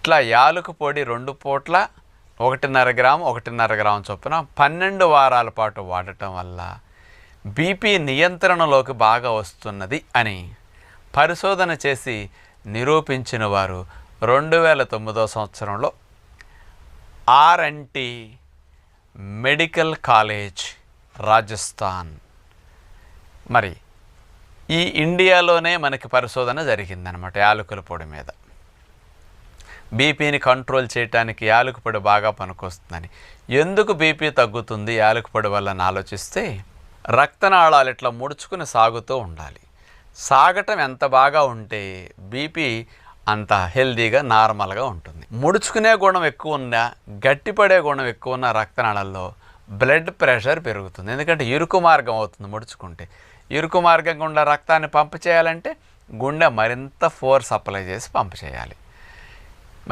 ఇట్లా యాలుక పొడి 2 పూట్ల 1.5 గ్రాము 1.5 గ్రాము చొప్పున 12 వారాల పాటు వాడటం వల్ల బీపీ నియంత్రణలోకి బాగా వస్తున్నది అని పరిశోధన చేసి నిరూపించిన వారు 2009 సంవత్సరంలో R&T మెడికల్ కాలేజ్ రాజస్థాన్. మరి ఈ ఇండియాలోనే మనకి పరిశోధన జరిగిందనమాట యాలకుల పొడి మీద. బీపీని కంట్రోల్ చేయడానికి యాలక పొడి బాగా పనికొస్తుందని. ఎందుకు బీపీ తగ్గుతుంది యాలక పొడి వల్ల అని ఆలోచిస్తే, రక్తనాళాలు ఇట్లా ముడుచుకుని సాగుతూ ఉండాలి. సాగటం ఎంత బాగా ఉంటే బీపీ అంత హెల్దీగా నార్మల్గా ఉంటుంది. ముడుచుకునే గుణం ఎక్కువ ఉన్నా, గట్టిపడే గుణం ఎక్కువ ఉన్న రక్తనాళాల్లో బ్లడ్ ప్రెషర్ పెరుగుతుంది. ఎందుకంటే ఇరుకు మార్గం అవుతుంది ముడుచుకుంటే. ఇరుకు మార్గం గుండా రక్తాన్ని పంపు చేయాలంటే గుండె మరింత ఫోర్స్ అప్లై చేసి పంపు చేయాలి.